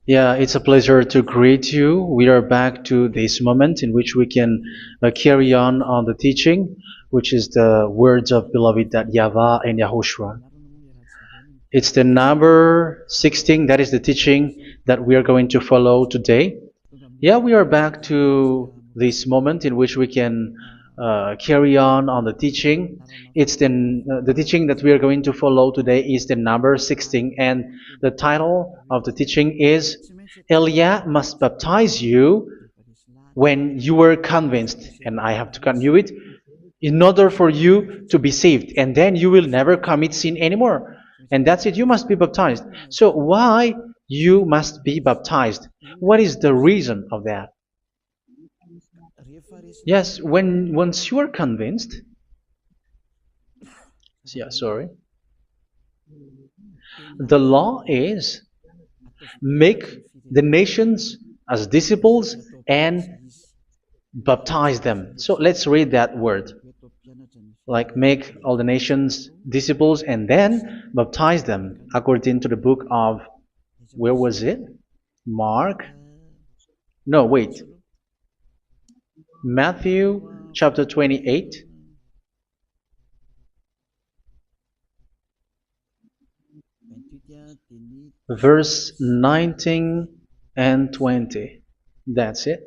Yeah, it's a pleasure to greet you. We are back to this moment in which we can carry on the teaching, which is the words of beloved that YAHVAH and YAHOSHUA. It's the number 16, that is the teaching that we are going to follow today. Yeah, we are back to this moment in which we can carry on the teaching. It's the teaching that we are going to follow today is the number 16, and the title of the teaching is Elia must baptize you when you were convinced, and I have to continue it, in order for you to be saved, and then you will never commit sin anymore. And that's it, you must be baptized. So why you must be baptized? What is the reason of that? Yes, when once you are convinced, yeah, sorry, the law is make the nations as disciples and baptize them. So let's read that word. Like make all the nations disciples and then baptize them according to the book of, where was it? Mark? No, wait. Matthew chapter 28. Verse 19 and 20. That's it.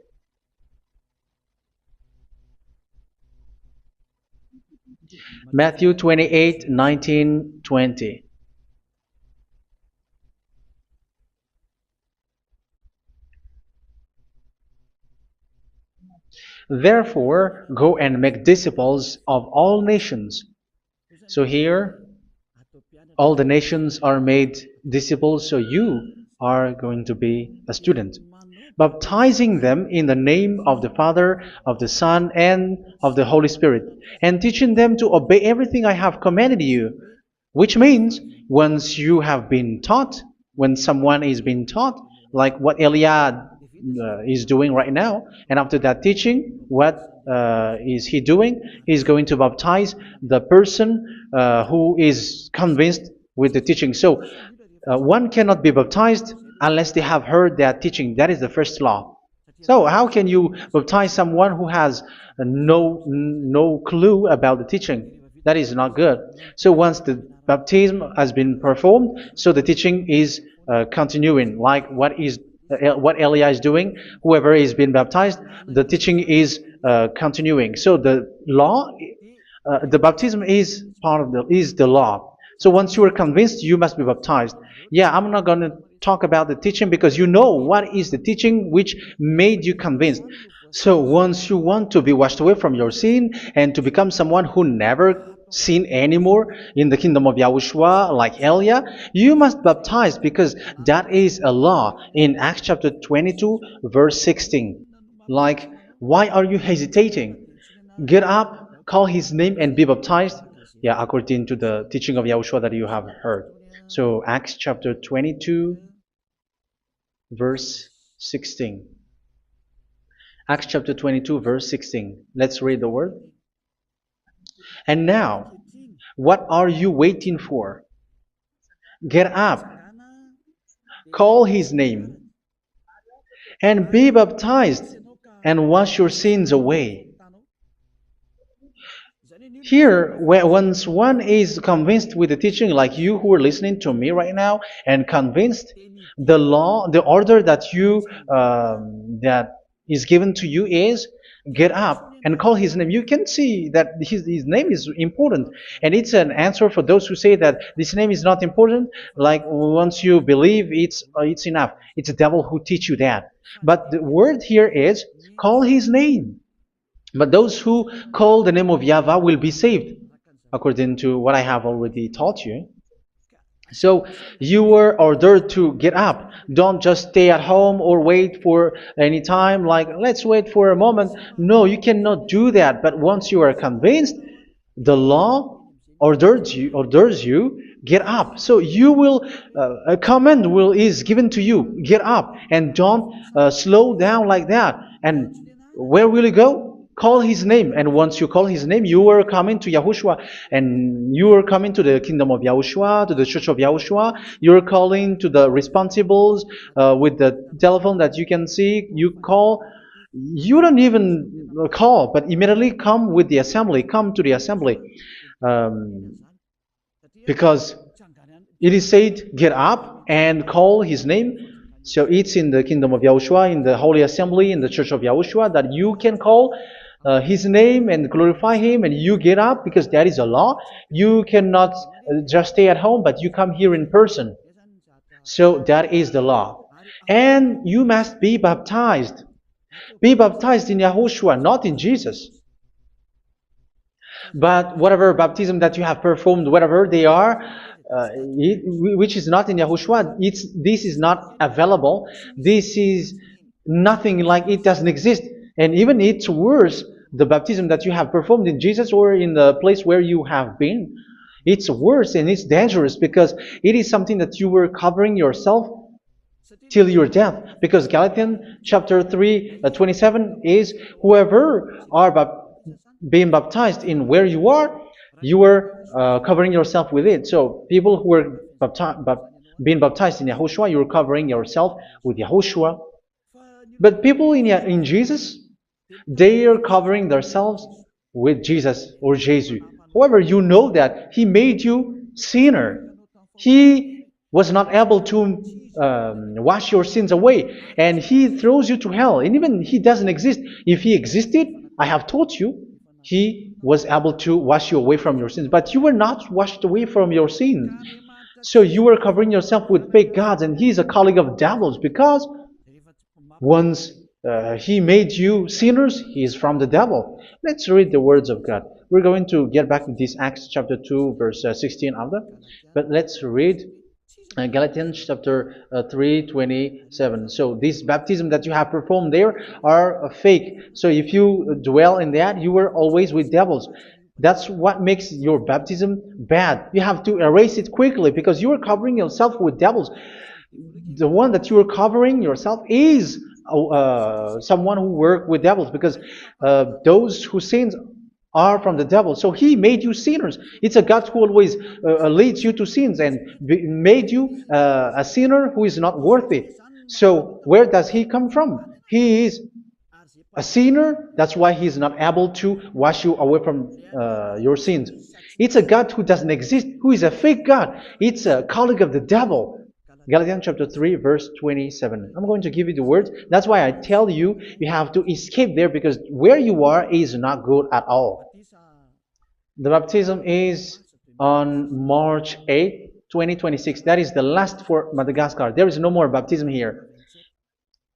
Matthew 28, 19, 20. Therefore, go and make disciples of all nations. So here, all the nations are made disciples, so you are going to be a student. Baptizing them in the name of the Father, of the Son, and of the Holy Spirit, and teaching them to obey everything I have commanded you. Which means, once you have been taught, when someone is being taught, like what Eliad is doing right now, and after that teaching, what is he doing? He's going to baptize the person who is convinced with the teaching. So one cannot be baptized unless they have heard that teaching. That is the first law. So how can you baptize someone who has no clue about the teaching? That is not good. So once the baptism has been performed, so the teaching is continuing, like what Elia is doing. Whoever is being baptized, the teaching is continuing. So the law, the baptism is part of the law. So once you are convinced, you must be baptized. Yeah, I'm not going to talk about the teaching because you know what is the teaching which made you convinced. So once you want to be washed away from your sin and to become someone who never sin anymore in the kingdom of Yahushua, like Elia, you must baptize because that is a law in Acts chapter 22, verse 16. Like, why are you hesitating? Get up, call his name, and be baptized. Yeah, according to the teaching of Yahushua that you have heard. So Acts chapter 22, verse 16. Acts chapter 22, verse 16. Let's read the word. And now, what are you waiting for? Get up, call his name, and be baptized, and wash your sins away. Here, once one is convinced with the teaching, like you who are listening to me right now, and convinced, the law, the order that that is given to you is get up and call his name. You can see that his name is important, and it's an answer for those who say that this name is not important. Like once you believe, it's enough. It's the devil who teach you that. But the word here is call his name. But those who call the name of YAHVAH will be saved, according to what I have already taught you. So you were ordered to get up. Don't just stay at home or wait for any time, like let's wait for a moment. No, you cannot do that. But once you are convinced, the law orders you get up. So you will a command is given to you, get up, and don't slow down like that. And where will you go? call his name, and once you call his name, you are coming to Yahushua, and you are coming to the kingdom of Yahushua, to the church of Yahushua. You are calling to the responsibles with the telephone that you can see. You call. You don't even call, but immediately come with the assembly. Come to the assembly, um, because it is said, get up and call his name. So it's in the kingdom of Yahushua, in the holy assembly, in the church of Yahushua, that you can call his name and glorify him, and you get up because that is a law. You cannot just stay at home, but you come here in person. So that is the law. And you must be baptized. Be baptized in Yahushua, not in Jesus. But whatever baptism that you have performed, whatever they are, which is not in Yahushua, this is not available. This is nothing, like it doesn't exist. And even it's worse, the baptism that you have performed in Jesus or in the place where you have been. It's worse and it's dangerous because it is something that you were covering yourself till your death. Because Galatians chapter 3, 27 is, whoever are being baptized in where you are covering yourself with it. So people who were being baptized in Yahushua, you're covering yourself with Yahushua. But people in Jesus, they are covering themselves with Jesus or Jesus. However, you know that he made you sinner. He was not able to wash your sins away, and he throws you to hell. And even he doesn't exist. If he existed, I have told you, he was able to wash you away from your sins. But you were not washed away from your sins. So you were covering yourself with fake gods, and he is a colleague of devils, because once he made you sinners, he is from the devil. Let's read the words of God. We're going to get back to this Acts chapter 2, verse 16 after. But let's read Galatians chapter 3, 27. So this baptism that you have performed there are fake. So if you dwell in that, you were always with devils. That's what makes your baptism bad. You have to erase it quickly because you are covering yourself with devils. The one that you are covering yourself is someone who worked with devils, because those who sins are from the devil. So he made you sinners. It's a God who always leads you to sins and made you a sinner who is not worthy. So where does he come from? He is a sinner. That's why he is not able to wash you away from your sins. It's a God who doesn't exist, who is a fake God. It's a colleague of the devil. Galatians chapter 3, verse 27. I'm going to give you the words. That's why I tell you, you have to escape there, because where you are is not good at all. The baptism is on March 8, 2026. That is the last for Madagascar. There is no more baptism here.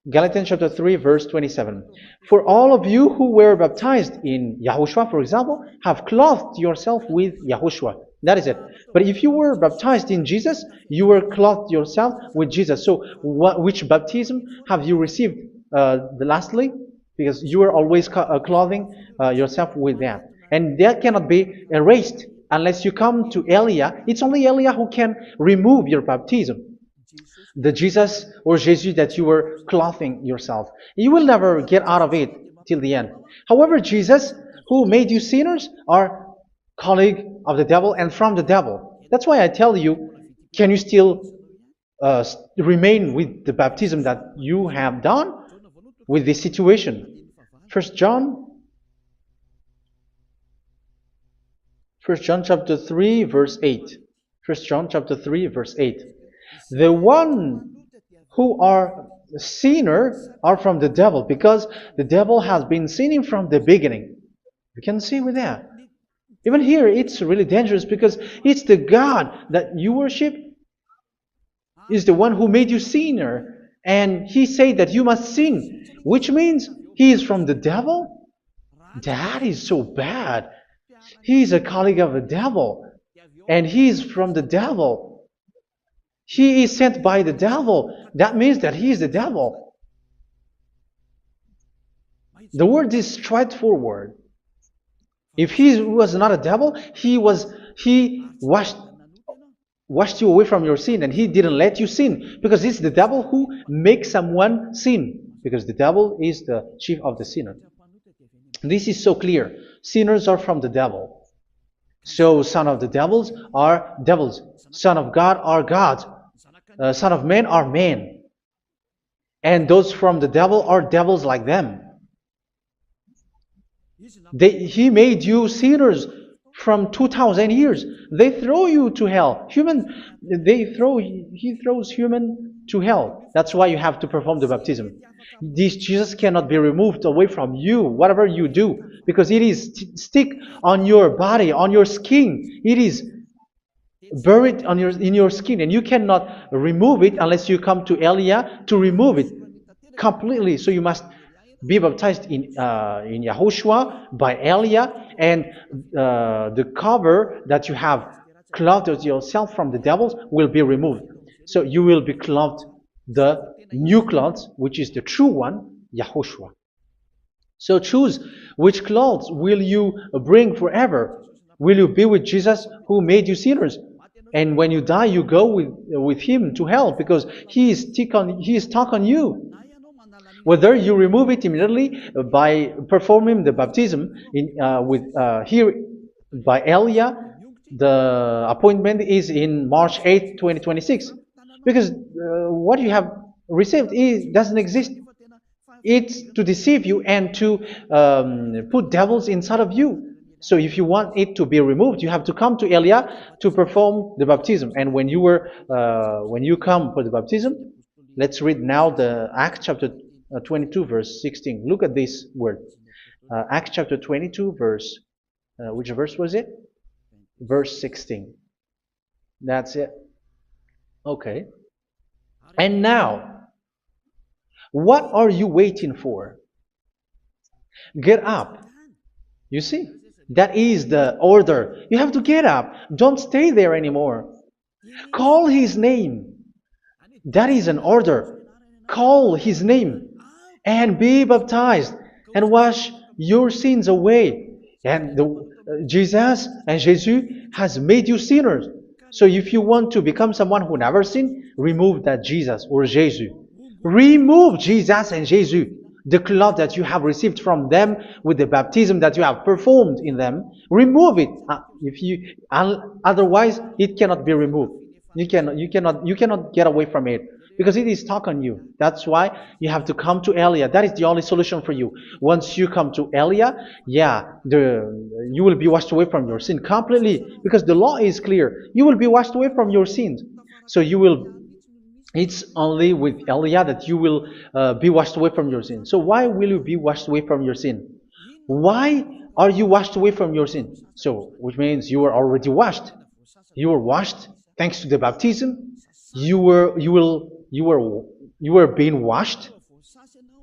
Galatians chapter 3, verse 27. For all of you who were baptized in Yahushua, for example, have clothed yourself with Yahushua. That is it. But if you were baptized in Jesus, you were clothed yourself with Jesus. So which baptism have you received lastly? Because you are always clothing yourself with that. And that cannot be erased unless you come to Elia. It's only Elia who can remove your baptism. The Jesus or Jesus that you were clothing yourself. You will never get out of it till the end. However, Jesus, who made you sinners, are colleague of the devil and from the devil. That's why I tell you, can you still remain with the baptism that you have done with this situation? First John chapter 3, verse 8. First John chapter 3, verse 8. The one who are sinner are from the devil, because the devil has been sinning from the beginning. You can see with that. Even here, it's really dangerous, because it's the God that you worship is the one who made you sinner. And he said that you must sin, which means he is from the devil. That is so bad. He is a colleague of the devil. And he is from the devil. He is sent by the devil. That means that he is the devil. The word is straightforward. If he was not a devil, he washed you away from your sin, and he didn't let you sin, because it's the devil who makes someone sin, because the devil is the chief of the sinner. This is so clear. Sinners are from the devil. So son of the devils are devils. Son of God are gods. Son of men are men. And those from the devil are devils like them. He made you sinners from 2000 years. They throw you to hell. He throws human to hell. That's why you have to perform the baptism. This Jesus cannot be removed away from you, whatever you do, because it is stick on your body, on your skin. It is buried in your skin, and you cannot remove it unless you come to Elia to remove it completely. So you must be baptized in Yahushua by Elia, and the cover that you have clothed yourself from the devils will be removed. So you will be clothed the new clothes, which is the true one, Yahushua. So choose which clothes will you bring forever. Will you be with Jesus who made you sinners? And when you die, you go with him to hell because he is stuck on you. Whether you remove it immediately by performing the baptism here by Elia, the appointment is in March 8th, 2026. Because what you have received doesn't exist. It's to deceive you and to put devils inside of you. So if you want it to be removed, you have to come to Elia to perform the baptism. And when you come for the baptism, let's read now the Acts chapter 22 verse 16. Look at this word. Acts chapter 22 verse, which verse was it? Verse 16. That's it. Okay. And now, what are you waiting for? Get up. You see, that is the order. You have to get up. Don't stay there anymore. Call his name. That is an order. Call his name and be baptized and wash your sins away. And Jesus has made you sinners. So if you want to become someone who never sinned, remove that Jesus or Jesus. Remove Jesus and Jesus, the cloth that you have received from them with the baptism that you have performed in them. Remove it. Otherwise, it cannot be removed. You cannot get away from it because it is stuck on you. That's why you have to come to Elia. That is the only solution for you. Once you come to Elia, you will be washed away from your sin completely because the law is clear. You will be washed away from your sins. So it's only with Elia that you will be washed away from your sin. So why will you be washed away from your sin? Why are you washed away from your sin? So, which means you were already washed. You were washed thanks to the baptism. You were being washed,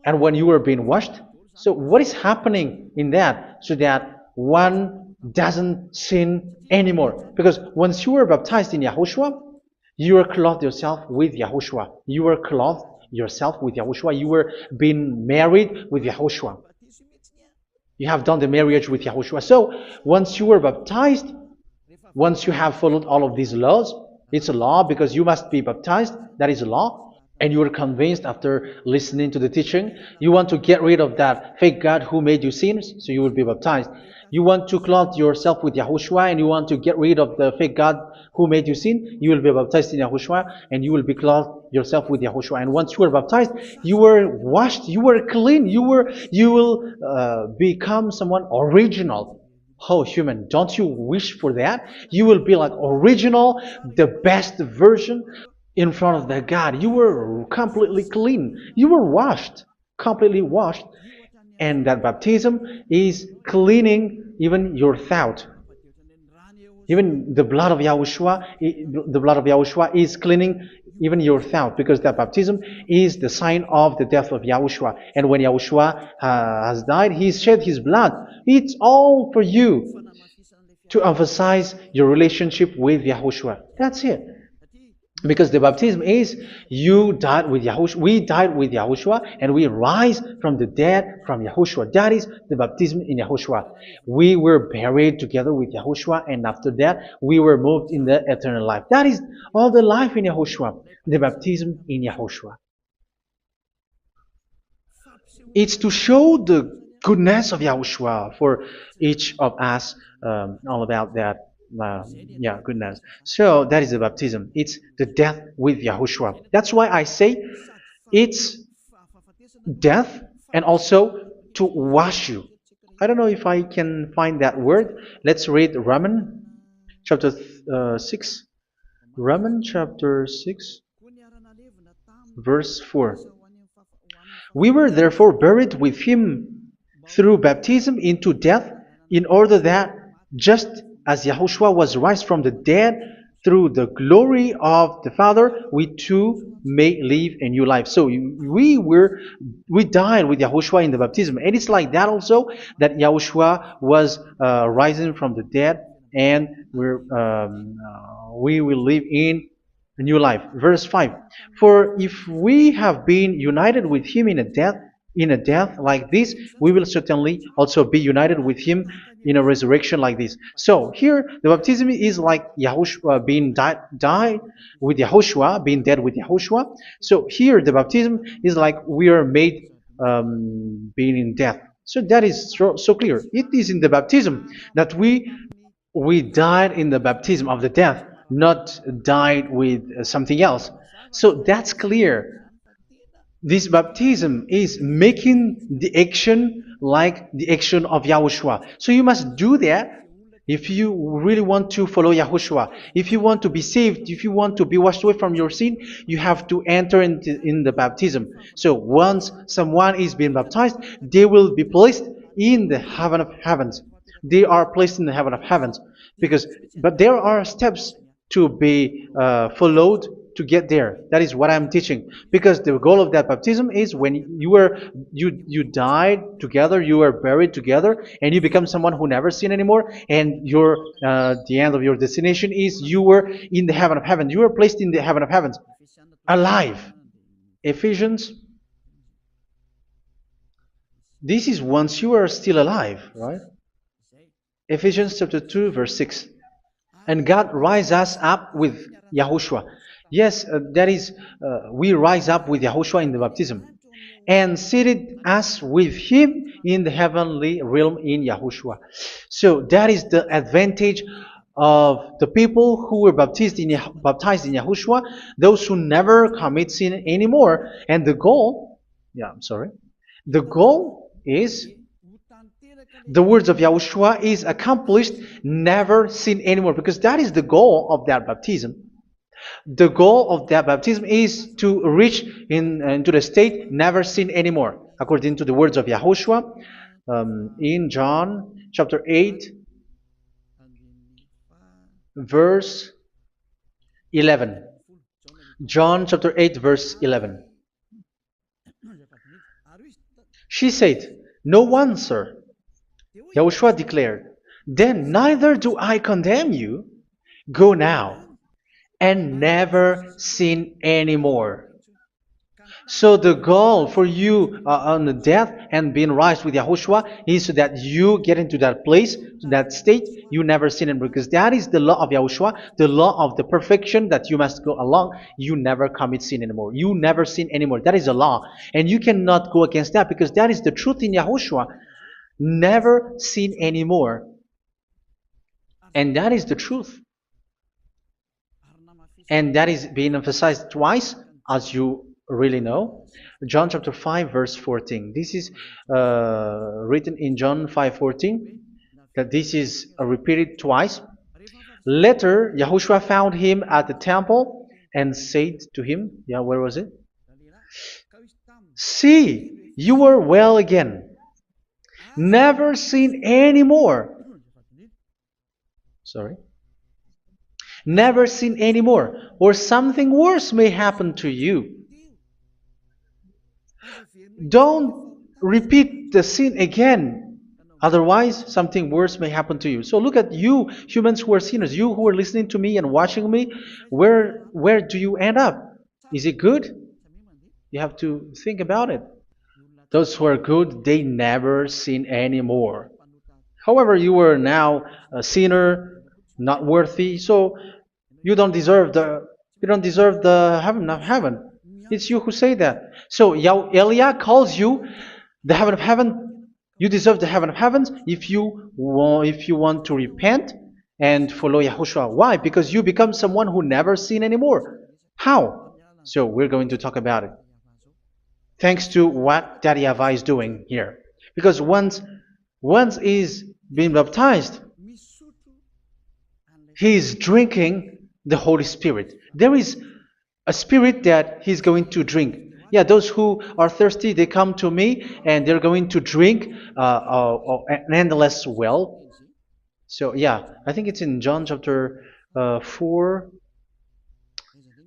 and when you were being washed, so what is happening in that? So that one doesn't sin anymore. Because once you were baptized in Yahushua, you were clothed yourself with Yahushua. You were clothed yourself with Yahushua. You were being married with Yahushua. You have done the marriage with Yahushua. So once you were baptized, once you have followed all of these laws, it's a law because you must be baptized. That is a law. And you are convinced after listening to the teaching, you want to get rid of that fake God who made you sinners, so you will be baptized. You want to clothe yourself with Yahushua and you want to get rid of the fake God who made you sin, you will be baptized in Yahushua and you will be clothed yourself with Yahushua. And once you are baptized, you were washed, you were clean, you will become someone original. Oh, human, don't you wish for that? You will be like original, the best version in front of the God. You were completely clean. You were washed, completely washed. And that baptism is cleaning even your thought. Even the blood of Yahushua is cleaning even your thought, because that baptism is the sign of the death of Yahushua. And when Yahushua has died, he shed his blood. It's all for you to emphasize your relationship with Yahushua. That's it. Because the baptism is you died with Yahushua. We died with Yahushua and we rise from the dead from Yahushua. That is the baptism in Yahushua. We were buried together with Yahushua, and after that we were moved in the eternal life. That is all the life in Yahushua. The baptism in Yahushua. It's to show goodness of Yahushua for each of us, all about that. Yeah, goodness. So that is the baptism. It's the death with Yahushua. That's why I say it's death and also to wash you. I don't know if I can find that word. Let's read Roman chapter 6. Roman chapter 6, verse 4. We were therefore buried with him through baptism into death, in order that, just as Yahushua was raised from the dead through the glory of the Father, we too may live a new life. So we died with Yahushua in the baptism, and it's like that also that Yahushua was rising from the dead, and we will live in a new life. Verse 5. For if we have been united with him in a death like this, we will certainly also be united with him in a resurrection like this. So here the baptism is like Yahushua being died with Yahushua, being dead with Yahushua. So here the baptism is like we are made being in death. So that is so clear. It is in the baptism that we died in the baptism of the death, not died with something else. So that's clear. This baptism is making the action like the action of Yahushua. So you must do that if you really want to follow Yahushua. If you want to be saved, if you want to be washed away from your sin, you have to enter in the baptism. So once someone is being baptized, they will be placed in the heaven of heavens. They are placed in the heaven of heavens but there are steps to be followed to get there. That is what I'm teaching. Because the goal of that baptism is when you died together, you were buried together, and you become someone who never sin anymore. And the end of your destination is you were in the heaven of heaven. You were placed in the heaven of heavens, alive. Ephesians. This is once you are still alive, right? Ephesians chapter 2, verse 6. And God rise us up with Yahushua. Yes, that is, we rise up with Yahushua in the baptism. And seated us with him in the heavenly realm in Yahushua. So that is the advantage of the people who were baptized in Yahushua, those who never commit sin anymore. And the goal is the words of Yahushua is accomplished, never sin anymore, because that is the goal of that baptism. The goal of that baptism is to reach into the state never sin anymore, according to the words of Yahushua in John chapter 8, verse 11. John chapter 8, verse 11. She said, "No one, sir." Yahushua declared, "Then neither do I condemn you. Go now and never sin anymore." So the goal for you on the death and being raised with Yahushua is so that you get into that place, to that state, you never sin anymore. Because that is the law of Yahushua, the law of the perfection that you must go along. You never commit sin anymore. You never sin anymore. That is a law. And you cannot go against that because that is the truth in Yahushua. Never sin anymore. And that is the truth. And that is being emphasized twice, as you really know. John chapter 5, verse 14. This is written in John 5:14. That this is repeated twice. Later, Yahushua found him at the temple and said to him, where was it? "See, you are well again. Never sin anymore." Sorry. Never sin anymore, or something worse may happen to you. Don't repeat the sin again. Otherwise, something worse may happen to you. So look at you, humans who are sinners, you who are listening to me and watching me. Where do you end up? Is it good? You have to think about it. Those who are good, they never sin anymore. However, you are now a sinner, not worthy, so you don't deserve the heaven of heaven. It's you who say that. So Eliah calls you the heaven of heaven. You deserve the heaven of heavens if you want to repent and follow Yahushua. Why? Because you become someone who never sin anymore. How? So we're going to talk about it. Thanks to what Daddy YAHVAH is doing here. Because once he's been baptized, he is drinking the Holy Spirit. There is a spirit that he's going to drink. Yeah, those who are thirsty, they come to me and they're going to drink an endless well. So yeah, I think it's in John chapter 4.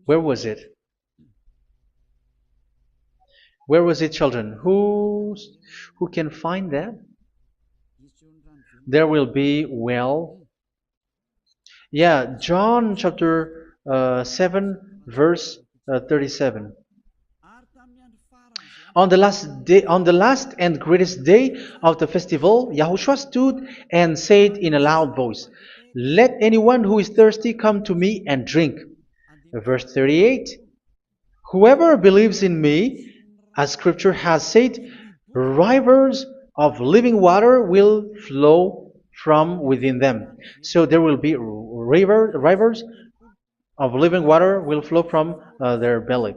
Where was it? Where was it, children? Who can find that? There will be well. Yeah, John chapter 7, verse 37. On the last and greatest day of the festival, Yahushua stood and said in a loud voice, "Let anyone who is thirsty come to me and drink." Verse 38. "Whoever believes in me, as Scripture has said, rivers of living water will flow from within them." So there will be rivers of living water will flow from their belly.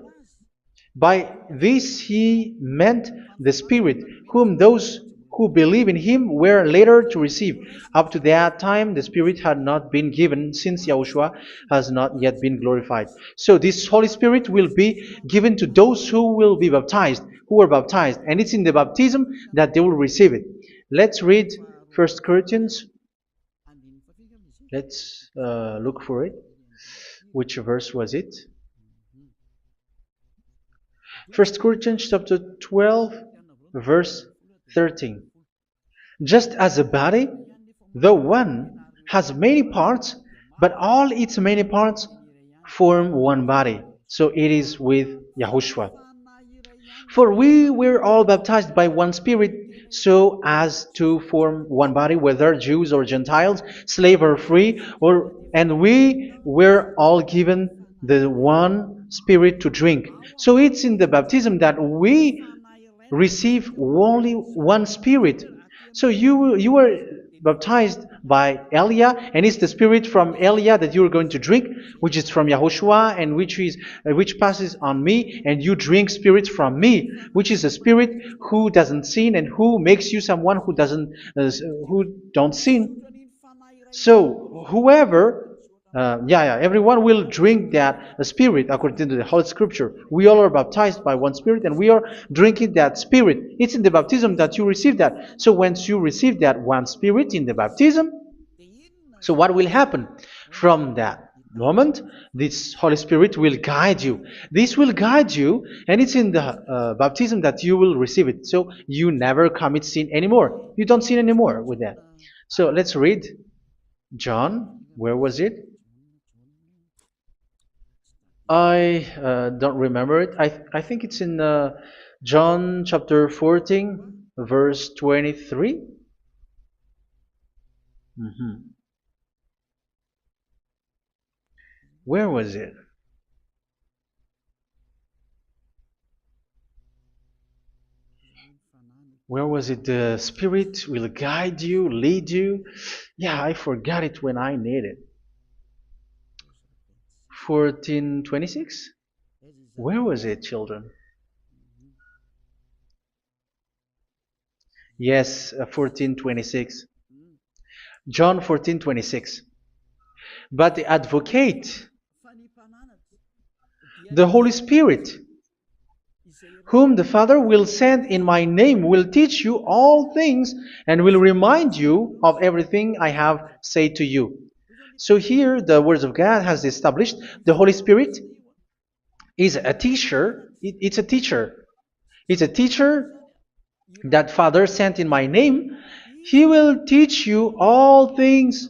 By this he meant the Spirit, whom those who believe in him were later to receive. Up to that time, the Spirit had not been given, since Yahushua has not yet been glorified. So this Holy Spirit will be given to those who will be baptized, who are baptized, and it's in the baptism that they will receive it. Let's read 1 Corinthians. Let's look for it. Which verse was it? 1 Corinthians chapter 12, verse 13. "Just as a body, though one, has many parts, but all its many parts form one body, so it is with Yahushua. For we were all baptized by one Spirit, so as to form one body, whether Jews or Gentiles, slave or free, and we were all given the one Spirit to drink." So it's in the baptism that we receive only one Spirit. So you were baptized by Elia, and it's the Spirit from Elia that you are going to drink, which is from Yahushua, and which passes on me, and you drink Spirit from me, which is a Spirit who doesn't sin and who makes you someone who don't sin. So whoever everyone will drink that Spirit according to the Holy Scripture. We all are baptized by one Spirit, and we are drinking that Spirit. It's in the baptism that you receive that. So once you receive that one Spirit in the baptism, so what will happen? From that moment, this Holy Spirit will guide you. This will guide you, and it's in the baptism that you will receive it. So you never commit sin anymore. You don't sin anymore with that. So let's read John. Where was it? I don't remember it. I think it's in John chapter 14, verse 23. Mhm. Where was it? Where was it? The Spirit will guide you, lead you. Yeah, I forgot it when I need it. 14:26? Where was it, children? Yes, 14:26. John 14:26. But the advocate, the Holy Spirit, whom the Father will send in my name, will teach you all things and will remind you of everything I have said to you. So here the words of God has established the Holy Spirit is a teacher. It's a teacher. It's a teacher that Father sent in my name. He will teach you all things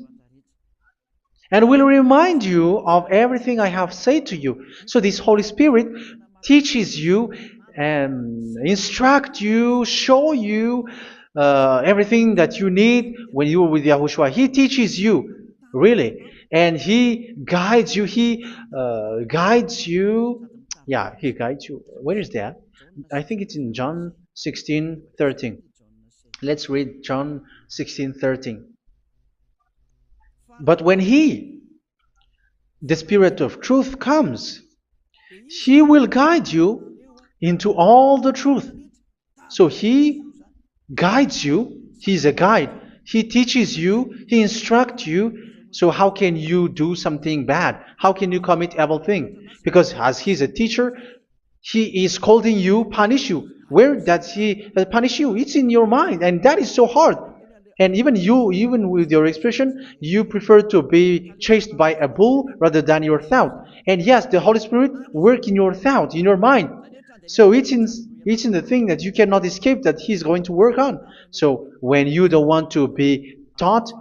and will remind you of everything I have said to you. So this Holy Spirit teaches you and instruct you, show you everything that you need when you are with Yahushua. He teaches you, really, and He guides you. He guides you. Yeah, He guides you. Where is that? I think it's in John 16:13. Let's read John 16:13. But when He, the Spirit of truth, comes, He will guide you into all the truth. So He guides you. He's a guide. He teaches you. He instructs you. So how can you do something bad? How can you commit evil thing? Because as He's a teacher, He is scolding you, punish you. Where does He punish you? It's in your mind, and that is so hard. And even you, even with your expression, you prefer to be chased by a bull rather than your thought. And yes, the Holy Spirit work in your thought, in your mind. So it's in the thing that you cannot escape that He's going to work on. So when you don't want to be taught,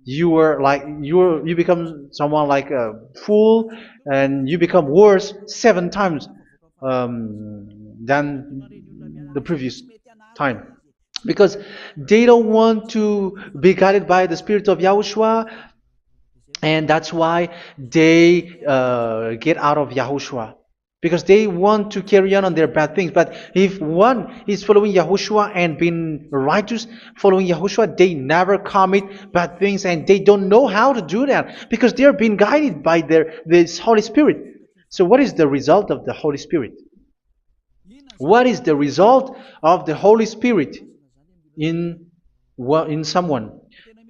you become someone like a fool, and you become worse 7 times than the previous time, because they don't want to be guided by the Spirit of Yahushua, and that's why they get out of Yahushua, because they want to carry on their bad things. But if one is following Yahushua and being righteous, following Yahushua, they never commit bad things, and they don't know how to do that because they are being guided by this Holy Spirit. So what is the result of the Holy Spirit? What is the result of the Holy Spirit in in someone?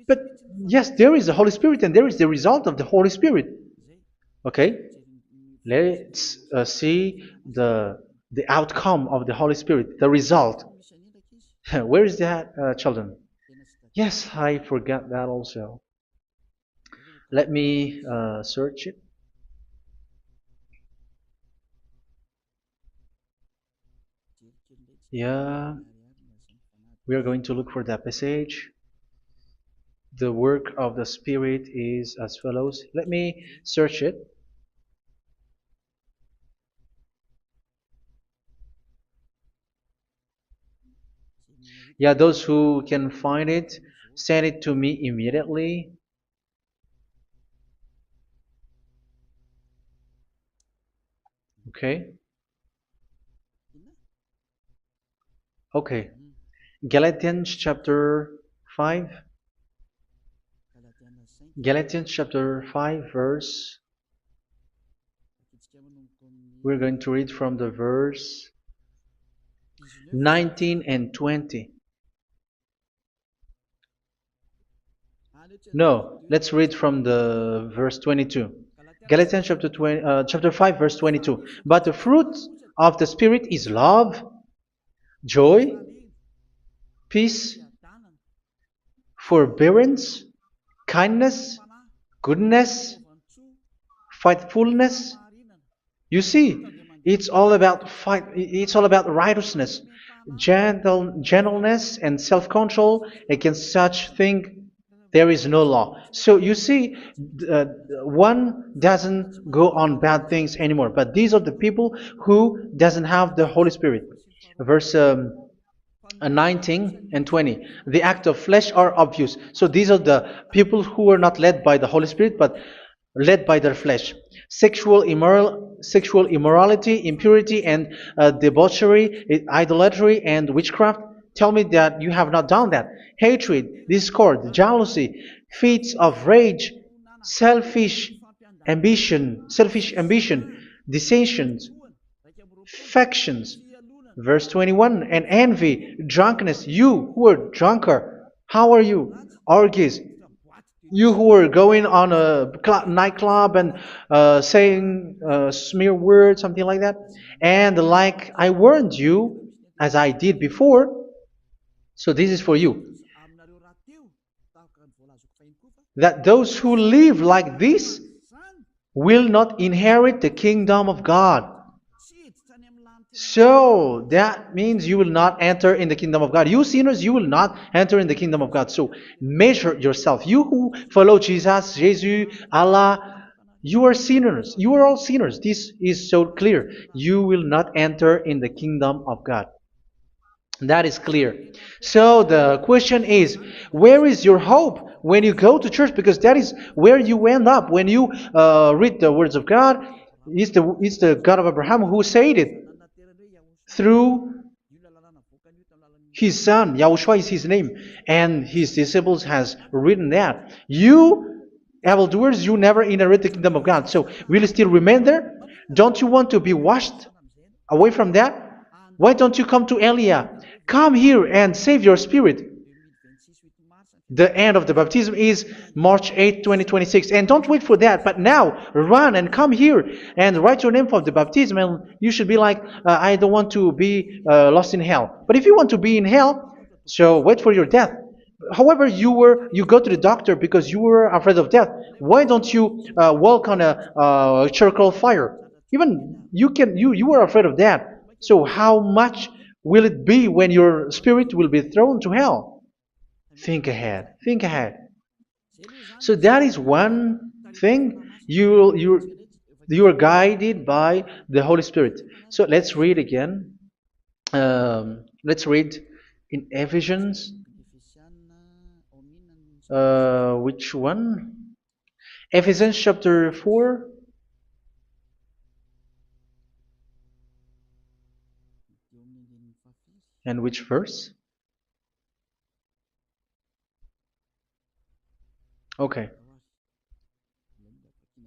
But yes, there is the Holy Spirit, and there is the result of the Holy Spirit. Okay, let's see the outcome of the Holy Spirit, the result. Where is that, children? Yes, I forgot that also. Let me search it. Yeah, we are going to look for that passage. The work of the Spirit is as follows. Let me search it. Yeah, those who can find it, send it to me immediately. Okay. Okay. Galatians chapter 5. Galatians chapter 5 verse. We're going to read from the verse 19 and 20. No, let's read from the verse 22. Galatians chapter 5 verse 22. But the fruit of the Spirit is love, joy, peace, forbearance, kindness, goodness, faithfulness. You see, it's all about righteousness, gentleness, and self-control. Against such thing there is no law. So you see, uh, one doesn't go on bad things anymore. But these are the people who doesn't have the Holy Spirit. Verse 19 and 20. The act of flesh are obvious. So these are the people who are not led by the Holy Spirit, but led by their flesh. Sexual immorality, impurity, and debauchery, idolatry, and witchcraft. Tell me that you have not done that. Hatred, discord, jealousy, fits of rage, selfish ambition, dissensions, factions. Verse 21, and envy, drunkenness. You who are drunkard, how are you? Orgies. You who are going on a nightclub and saying smear words, something like that. And like I warned you, as I did before, so this is for you, that those who live like this will not inherit the kingdom of God. So that means you will not enter in the kingdom of God. You sinners, you will not enter in the kingdom of God. So measure yourself. You who follow Jesus, Allah, you are sinners. You are all sinners. This is so clear. You will not enter in the kingdom of God. That is clear. So the question is, where is your hope when you go to church? Because that is where you end up when you read the words of God. It's the God of Abraham who said it through His son, Yahushua is his name, and his disciples has written that. You, evildoers, you never inherit the kingdom of God. So will you still remain there? Don't you want to be washed away from that? Why don't you come to Elia? Come here and save your spirit. The end of the baptism is March 8th, 2026. And don't wait for that, but now run and come here and write your name for the baptism. And you should be like, I don't want to be lost in hell. But if you want to be in hell, so wait for your death. However, you go to the doctor because you were afraid of death. Why don't you walk on a charcoal fire? Even you were afraid of that. So how much will it be when your spirit will be thrown to hell? Think ahead. Think ahead. So that is one thing. You are guided by the Holy Spirit. So let's read again. Let's read in Ephesians. Which one? Ephesians chapter 4. And which verse? Okay.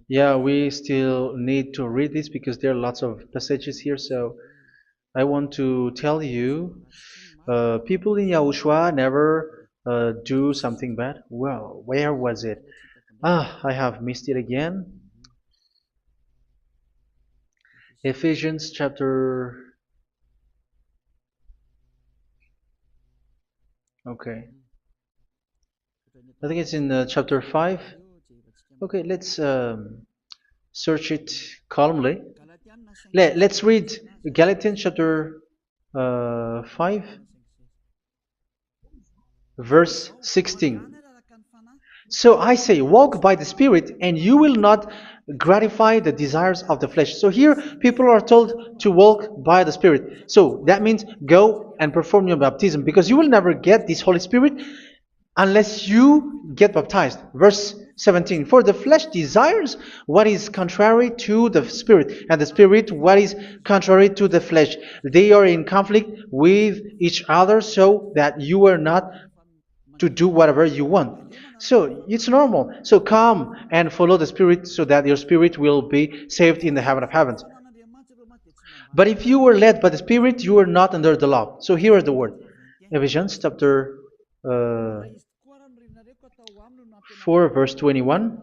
Yeah, we still need to read this because there are lots of passages here. So I want to tell you, people in Yahushua never do something bad. Well, where was it? I have missed it again. Ephesians chapter. Okay. I think it's in chapter 5. Okay, let's search it calmly. Let's read Galatians chapter 5, verse 16. So I say, walk by the Spirit, and you will not gratify the desires of the flesh. So here, people are told to walk by the Spirit. So that means go and perform your baptism, because you will never get this Holy Spirit unless you get baptized. Verse 17. For the flesh desires what is contrary to the Spirit, and the Spirit what is contrary to the flesh. They are in conflict with each other, so that you are not to do whatever you want. So it's normal. So come and follow the Spirit so that your spirit will be saved in the heaven of heavens. But if you were led by the Spirit, you are not under the law. So here is the word. Ephesians chapter 4 verse 21.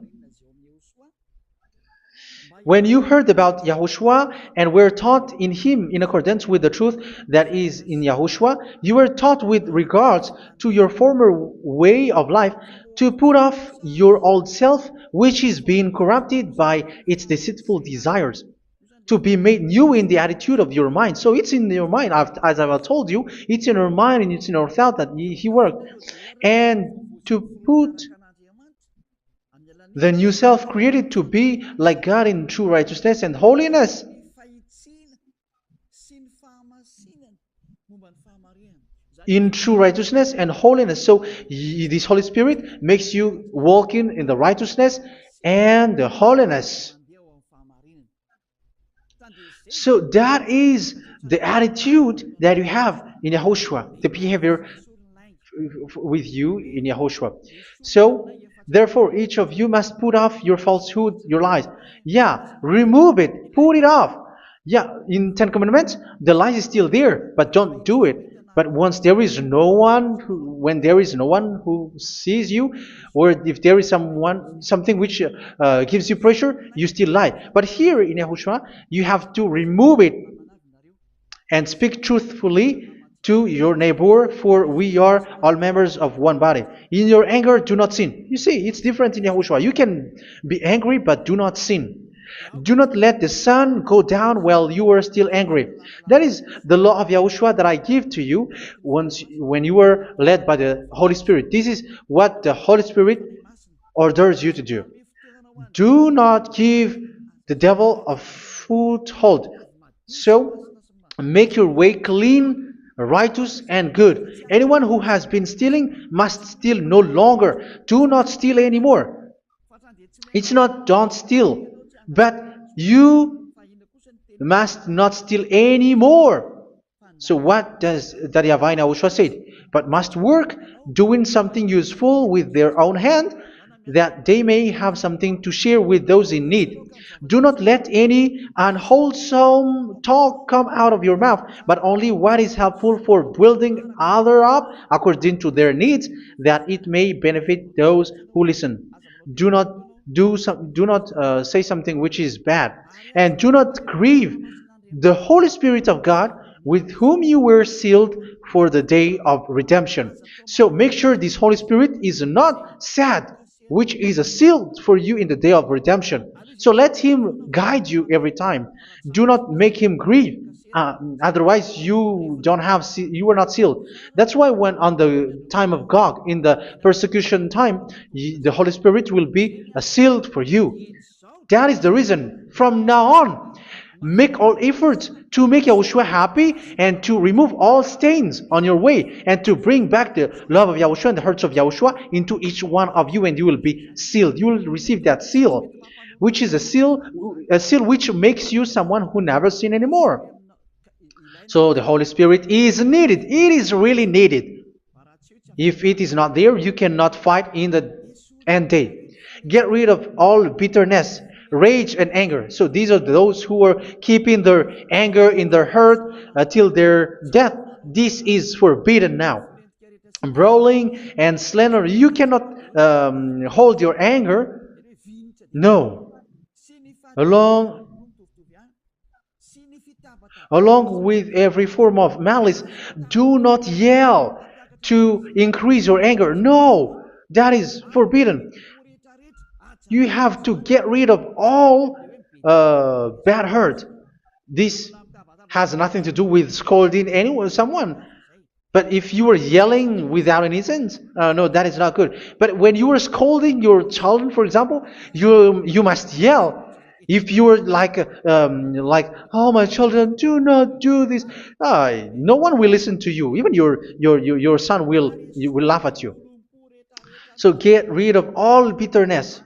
When you heard about Yahushua and were taught in him in accordance with the truth that is in Yahushua, you were taught with regards to your former way of life to put off your old self, which is being corrupted by its deceitful desires, to be made new in the attitude of your mind. So it's in your mind, as I've told you, it's in your mind and it's in your thought that he worked. And to put the new self created to be like God in true righteousness and holiness. In true righteousness and holiness. So this Holy Spirit makes you walking in the righteousness and the holiness. So that is the attitude that you have in Yahushua, the behavior with you in Yahushua. So therefore, each of you must put off your falsehood, your lies. Yeah, remove it, put it off. Yeah, in Ten Commandments, the lie is still there, but don't do it. But once there is no one, when there is no one who sees you, or if there is something which gives you pressure, you still lie. But here in Yahushua, you have to remove it and speak truthfully to your neighbor, for we are all members of one body. In your anger, do not sin. You see, it's different in Yahushua. You can be angry, but do not sin. Do not let the sun go down while you are still angry. That is the law of Yahushua that I give to you when you were led by the Holy Spirit. This is what the Holy Spirit orders you to do. Do not give the devil a foothold. So, make your way clean, righteous, and good. Anyone who has been stealing must steal no longer. Do not steal anymore. It's not don't steal, but you must not steal anymore. So what does the YAHVAH YAHOSHUA say? But must work doing something useful with their own hand, that they may have something to share with those in need. Do not let any unwholesome talk come out of your mouth, but only what is helpful for building other up according to their needs, that it may benefit those who listen. Do not do not say something which is bad, and do not grieve the Holy Spirit of God, with whom you were sealed for the day of redemption. So make sure this Holy Spirit is not sad, which is a seal for you in the day of redemption. So let Him guide you every time. Do not make Him grieve. Otherwise, you are not sealed. That's why when on the time of God, in the persecution time, the Holy Spirit will be sealed for you. That is the reason. From now on, make all efforts to make Yahushua happy and to remove all stains on your way and to bring back the love of Yahushua and the hearts of Yahushua into each one of you, and you will be sealed. You will receive that seal, which is a seal which makes you someone who never sin anymore. So the Holy Spirit is needed. It is really needed. If it is not there, you cannot fight in the end day. Get rid of all bitterness, rage, and anger. So these are those who are keeping their anger in their heart till their death. This is forbidden now. Brawling and slander. You cannot hold your anger. No. Along Along with every form of malice, do not yell to increase your anger. No, that is forbidden. You have to get rid of all bad hurt. This has nothing to do with scolding anyone, someone. But if you are yelling without any sense, no, that is not good. But when you are scolding your children, for example, you must yell. If you are like, oh my children, do not do this, no one will listen to you. Even your son will laugh at you. So get rid of all bitterness.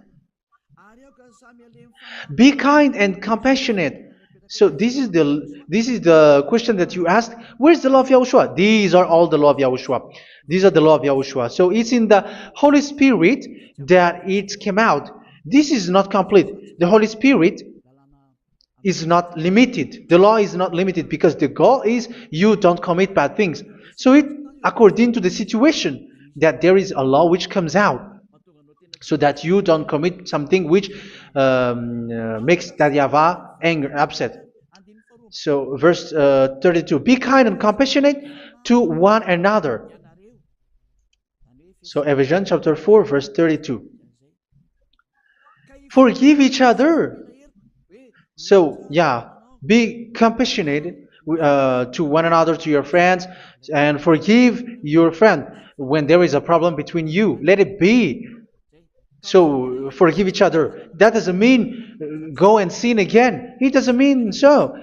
Be kind and compassionate. So this is the question that you asked. Where's the law of Yahushua? These are all the law of Yahushua. These are the law of Yahushua. So it's in the Holy Spirit that it came out. This is not complete. The Holy Spirit is not limited. The law is not limited because the goal is you don't commit bad things. So it according to the situation that there is a law which comes out, so that you don't commit something which makes that YAHVAH anger, upset. So verse 32, be kind and compassionate to one another. So Ephesians chapter 4 verse 32. Forgive each other. So yeah, be compassionate to one another, to your friends, and forgive your friend when there is a problem between you. Let it be. So forgive each other. That doesn't mean go and sin again. It doesn't mean so.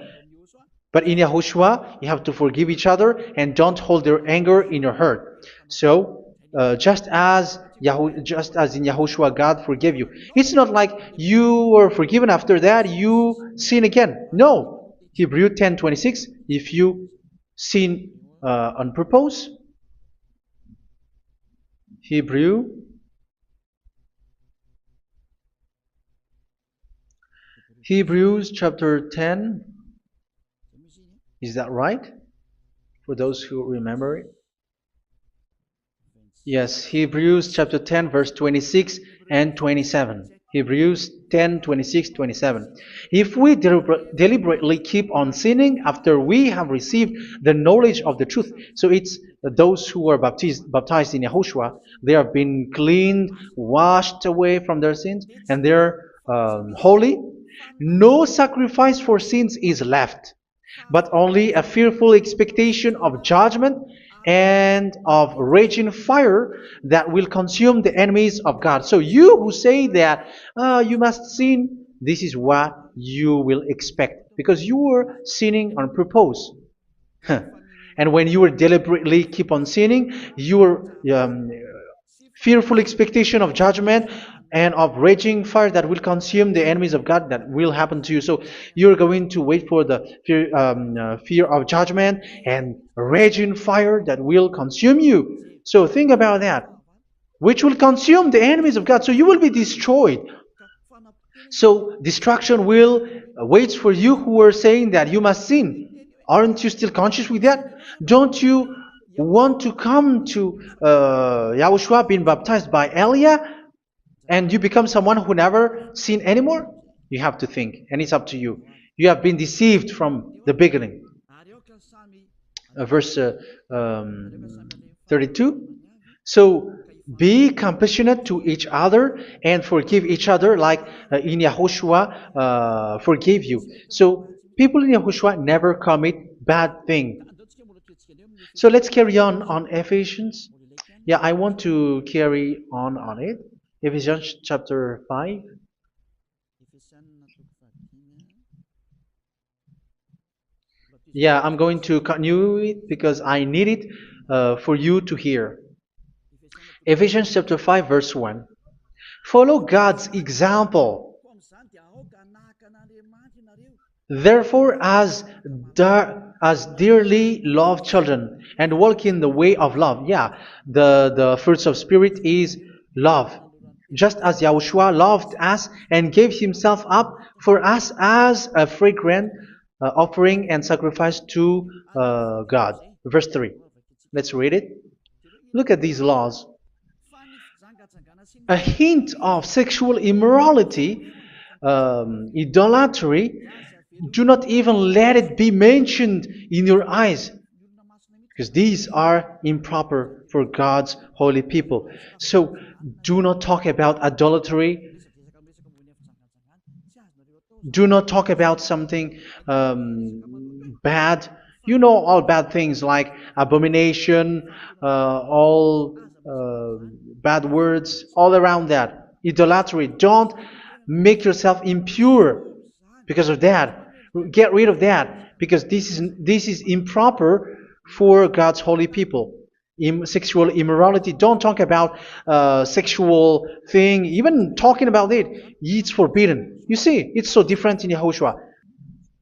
But in Yahushua, you have to forgive each other and don't hold your anger in your heart. So just as in Yahushua, God forgave you. It's not like you were forgiven after that you sin again. No. Hebrew 10:26. If you sin on purpose, Hebrews chapter 10. Is that right? For those who remember it? Yes, Hebrews chapter 10 verse 26 and 27. Hebrews 10, 26, 27. If we deliberately keep on sinning after we have received the knowledge of the truth, so it's those who are baptized in Yahushua, they have been cleaned, washed away from their sins, and they're holy. No sacrifice for sins is left, but only a fearful expectation of judgment and of raging fire that will consume the enemies of God. So you who say that you must sin, this is what you will expect, because you were sinning on purpose. And when you were deliberately keep on sinning, you were fearful expectation of judgment and of raging fire that will consume the enemies of God that will happen to you. So you're going to wait for the fear of judgment and raging fire that will consume you. So think about that, which will consume the enemies of God. So you will be destroyed. So destruction will wait for you who are saying that you must sin. Aren't you still conscious with that? Don't you want to come to Yahushua being baptized by Elia and you become someone who never sinned anymore? You have to think, and it's up to you. You have been deceived from the beginning. Verse 32. So be compassionate to each other and forgive each other like in Yahushua forgave you. So people in Yahushua never commit bad thing. So let's carry on Ephesians. Yeah, I want to carry on it. Ephesians chapter 5. Yeah, I'm going to continue it because I need it for you to hear. Ephesians chapter 5 verse 1. Follow God's example. Therefore, as dearly loved children, and walk in the way of love. Yeah, the fruits of spirit is love. Just as Yahushua loved us and gave himself up for us as a fragrant offering and sacrifice to God. Verse 3. Let's read it. Look at these laws. A hint of sexual immorality, idolatry, do not even let it be mentioned in your eyes, because these are improper for God's holy people. So do not talk about idolatry. Do not talk about something bad. You know all bad things like abomination, all bad words, all around that. Idolatry. Don't make yourself impure because of that. Get rid of that because this is improper for God's holy people. Sexual immorality. Don't talk about sexual thing. Even talking about it, it's forbidden. You see, it's so different in Yahushua.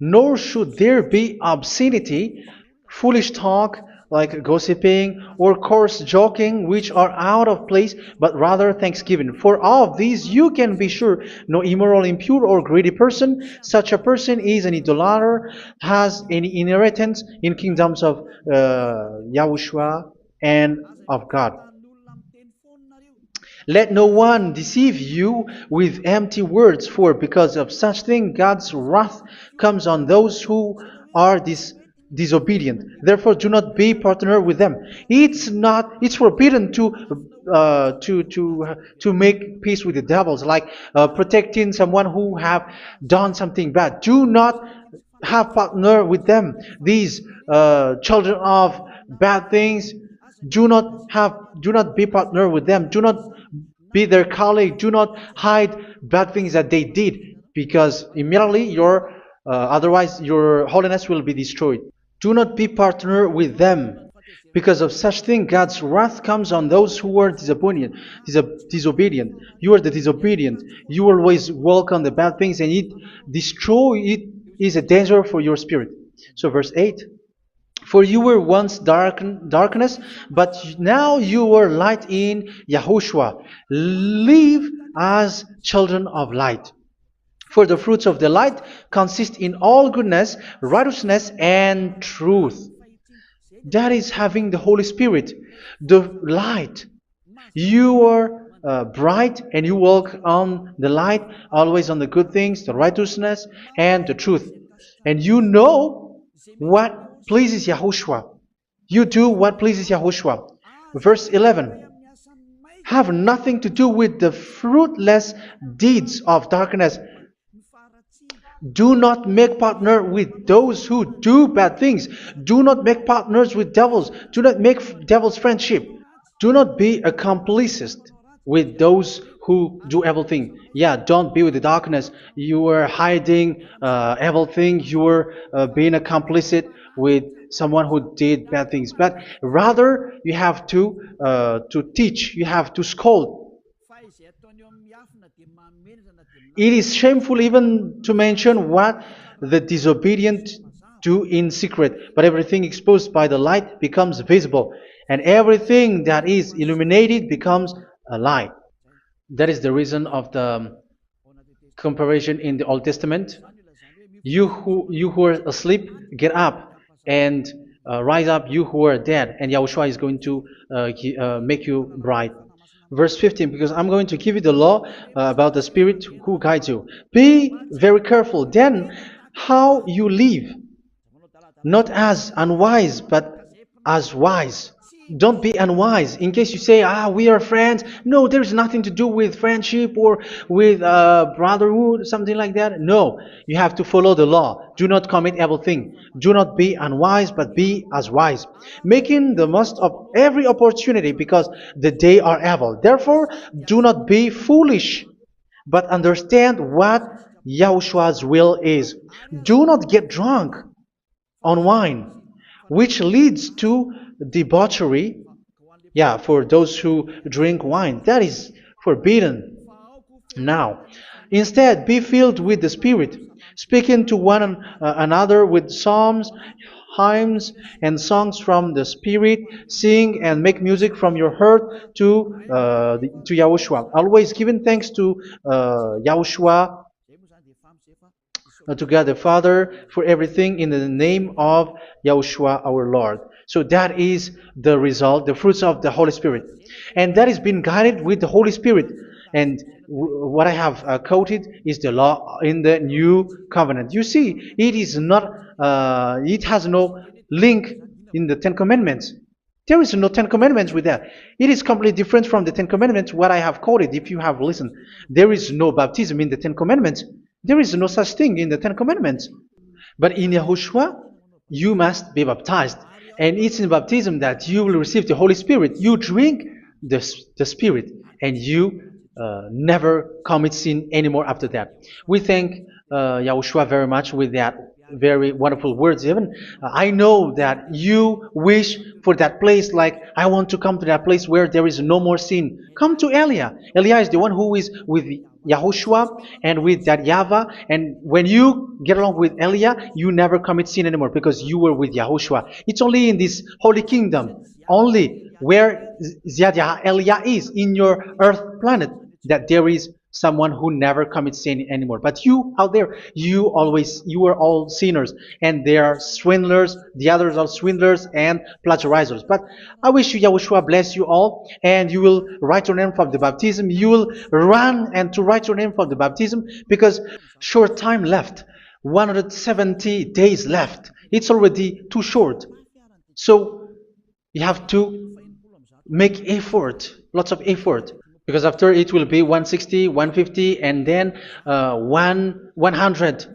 Nor should there be obscenity, foolish talk like gossiping or coarse joking, which are out of place, but rather thanksgiving. For of these you can be sure: no immoral, impure, or greedy person, such a person is an idolater, has any inheritance in kingdoms of Yahushua and of God. Let no one deceive you with empty words, for because of such thing God's wrath comes on those who are disobedient. Therefore, do not be partner with them. It's forbidden to make peace with the devils, like protecting someone who have done something bad. Do not have partner with them. These children of bad things, do not be partner with them. Do not be their colleague. Do not hide bad things that they did, because immediately otherwise your holiness will be destroyed. Do not be partner with them. Because of such thing, God's wrath comes on those who are disobedient. You are the disobedient. You always walk on the bad things, and it is a danger for your spirit. So verse 8. For you were once darkness, but now you are light in Yahushua. Live as children of light. For the fruits of the light consist in all goodness, righteousness, and truth. That is having the Holy Spirit, the light. You are bright and you walk on the light, always on the good things, the righteousness, and the truth. And you know what pleases Yahushua. You do what pleases Yahushua. Verse 11. Have nothing to do with the fruitless deeds of darkness. Do not make partner with those who do bad things. Do not make partners with devils. Do not make devils friendship. Do not be accomplices with those who do evil thing. Yeah, don't be with the darkness. You are hiding evil thing. You are being a complicit with someone who did bad things. But rather, you have to teach. You have to scold. It is shameful even to mention what the disobedient do in secret, but everything exposed by the light becomes visible, and everything that is illuminated becomes a light. That is the reason of the comparison in the Old Testament. You who are asleep, get up and rise up, you who are dead, and Yahushua is going to make you bright. Verse 15, because I'm going to give you the law about the Spirit who guides you. Be very careful then how you live, not as unwise, but as wise. Don't be unwise. In case you say, we are friends. No, there's nothing to do with friendship or with brotherhood, something like that. No, you have to follow the law. Do not commit evil thing. Do not be unwise, but be as wise, making the most of every opportunity, because the day are evil. Therefore, do not be foolish, but understand what Yahushua's will is. Do not get drunk on wine, which leads to debauchery. Yeah, for those who drink wine, that is forbidden now. Instead, be filled with the Spirit, speaking to one another with psalms, hymns, and songs from the Spirit. Sing and make music from your heart to Yahushua. Always giving thanks to Yahushua, to God the Father, for everything in the name of Yahushua our Lord. So that is the result, the fruits of the Holy Spirit. And that is being guided with the Holy Spirit. And what I have quoted is the law in the new covenant. You see, it is not, it has no link in the Ten Commandments. There is no Ten Commandments with that. It is completely different from the Ten Commandments, what I have quoted, if you have listened. There is no baptism in the Ten Commandments. There is no such thing in the Ten Commandments. But in Yahushua, you must be baptized. And it's in baptism that you will receive the Holy Spirit. You drink the Spirit, and you never commit sin anymore after that. We thank Yahushua very much with that very wonderful words. Even I know that you wish for that place, like, I want to come to that place where there is no more sin. Come to Elia. Elia is the one who is with Yahushua and with that YAHVAH. And when you get along with Elia, you never commit sin anymore, because you were with Yahushua. It's only in this holy kingdom, only where Ziad Elia is, in your earth planet, that there is someone who never commits sin anymore. But you out there, you are all sinners, and they are swindlers. The others are swindlers and plagiarizers. But I wish you, Yahushua, bless you all, and you will write your name for the baptism. You will run and to write your name for the baptism, because short time left, 170 days left. It's already too short. So you have to make effort, lots of effort, because after it will be 160, 150, and then 100.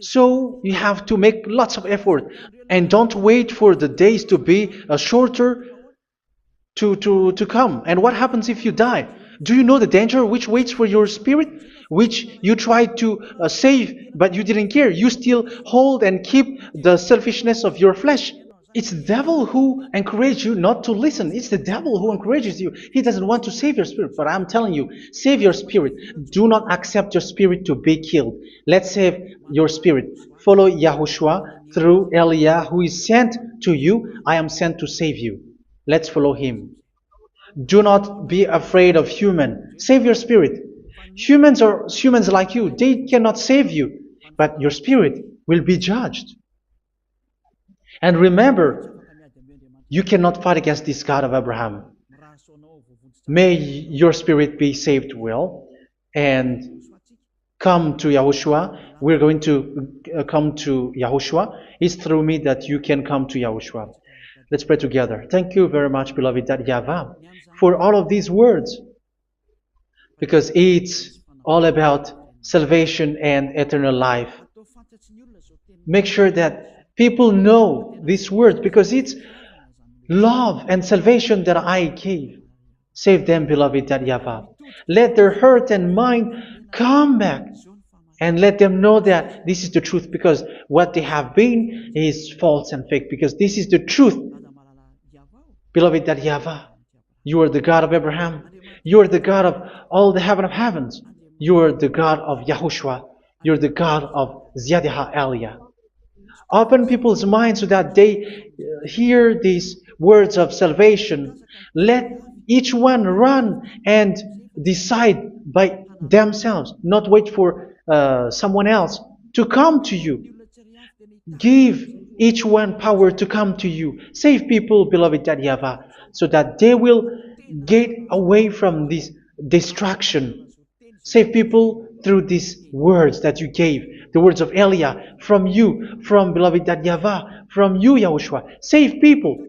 So you have to make lots of effort, and don't wait for the days to be shorter to come. And what happens if you die? Do you know the danger which waits for your spirit, which you tried to save, but you didn't care? You still hold and keep the selfishness of your flesh. It's the devil who encourages you not to listen. It's the devil who encourages you. He doesn't want to save your spirit. But I'm telling you, save your spirit. Do not accept your spirit to be killed. Let's save your spirit. Follow Yahushua through Elia, who is sent to you. I am sent to save you. Let's follow him. Do not be afraid of human. Save your spirit. Humans are humans like you. They cannot save you. But your spirit will be judged. And remember, you cannot fight against this God of Abraham. May your spirit be saved well, and come to Yahushua. We're going to come to Yahushua. It's through me that you can come to Yahushua. Let's pray together. Thank you very much, beloved YAHVAH, for all of these words, because it's all about salvation and eternal life. Make sure that people know these words, because it's love and salvation that I gave. Save them, beloved YAHVAH. Let their heart and mind come back, and let them know that this is the truth, because what they have been is false and fake, because this is the truth. Beloved, that YAHVAH, you are the God of Abraham. You are the God of all the heaven of heavens. You are the God of YAHOSHUA. You're the God of Ziyadiha Aliyah. Open people's minds so that they hear these words of salvation. Let each one run and decide by themselves, not wait for someone else to come to you. Give each one power to come to you. Save people, beloved YAHVAH, so that they will get away from this distraction. Save people through these words that you gave, the words of Elia, from you, from beloved YAHVAH, from you, Yahushua. Save people.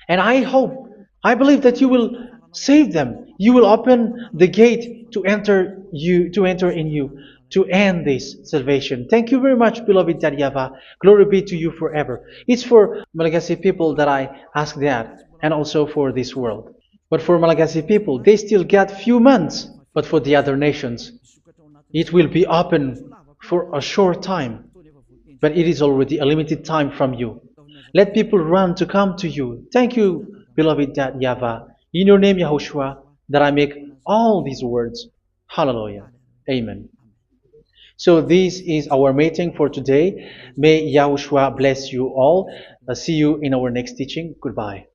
And I believe that you will save them. You will open the gate to enter in you, to end this salvation. Thank you very much, beloved YAHVAH. Glory be to you forever. It's for Malagasy people that I ask that, and also for this world. But for Malagasy people, they still got few months. But for the other nations, it will be open for a short time. But it is already a limited time from you. Let people run to come to you. Thank you, beloved YAHVAH. In your name, Yahushua, that I make all these words. Hallelujah. Amen. So this is our meeting for today. May Yahushua bless you all. See you in our next teaching. Goodbye.